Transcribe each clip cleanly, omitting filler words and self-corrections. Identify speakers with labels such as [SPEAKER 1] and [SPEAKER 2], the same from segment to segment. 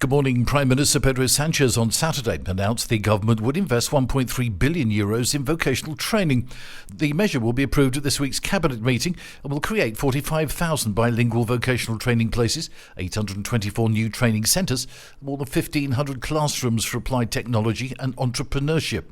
[SPEAKER 1] Good morning. Prime Minister Pedro Sanchez on Saturday announced the government would invest €1.3 billion in vocational training. The measure will be approved at this week's cabinet meeting and will create 45,000 bilingual vocational training places, 824 new training centres, more than 1,500 classrooms for applied technology and entrepreneurship.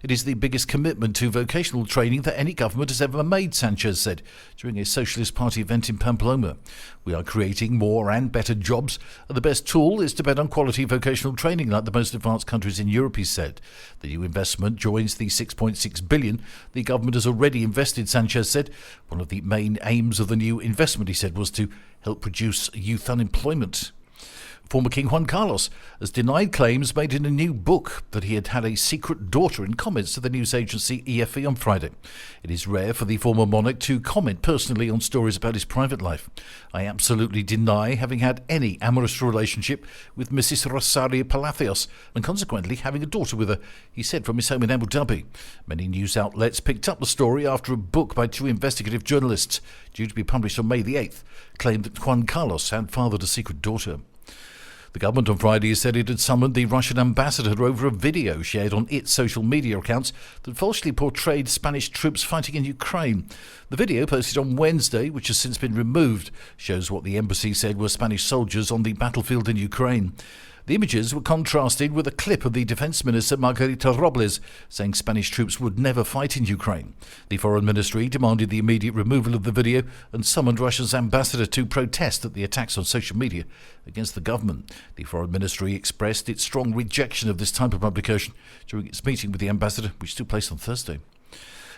[SPEAKER 1] It is the biggest commitment to vocational training that any government has ever made, Sanchez said during a Socialist Party event in Pamplona. We are creating more and better jobs, and the best tool is to bet on quality vocational training like the most advanced countries in Europe, he said. The new investment joins the $6.6 billion the government has already invested, Sanchez said. One of the main aims of the new investment, he said, was to help reduce youth unemployment. Former King Juan Carlos has denied claims made in a new book that he had had a secret daughter in comments to the news agency EFE on Friday. It is rare for the former monarch to comment personally on stories about his private life. I absolutely deny having had any amorous relationship with Mrs. Rosario Palacios and consequently having a daughter with her, he said from his home in Abu Dhabi. Many news outlets picked up the story after a book by two investigative journalists, due to be published on May the 8th, claimed that Juan Carlos had fathered a secret daughter. The government on Friday said it had summoned the Russian ambassador over a video shared on its social media accounts that falsely portrayed Spanish troops fighting in Ukraine. The video, posted on Wednesday, which has since been removed, shows what the embassy said were Spanish soldiers on the battlefield in Ukraine. The images were contrasted with a clip of the Defence Minister Margarita Robles saying Spanish troops would never fight in Ukraine. The Foreign Ministry demanded the immediate removal of the video and summoned Russia's ambassador to protest at the attacks on social media against the government. The Foreign Ministry expressed its strong rejection of this type of publication during its meeting with the ambassador, which took place on Thursday.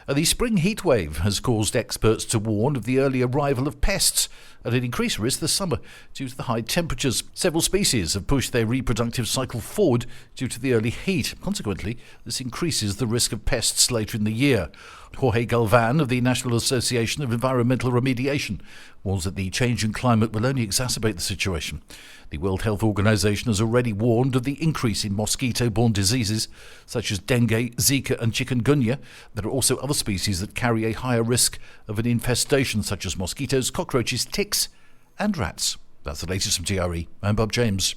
[SPEAKER 1] The spring heatwave has caused experts to warn of the early arrival of pests at an increased risk this summer due to the high temperatures. Several species have pushed their reproductive cycle forward due to the early heat. Consequently, this increases the risk of pests later in the year. Jorge Galvan of the National Association of Environmental Remediation warns that the change in climate will only exacerbate the situation. The World Health Organization has already warned of the increase in mosquito-borne diseases such as dengue, Zika and chikungunya. There are also other species that carry a higher risk of an infestation such as mosquitoes, cockroaches, ticks and rats. That's the latest from TRE. I'm Bob James.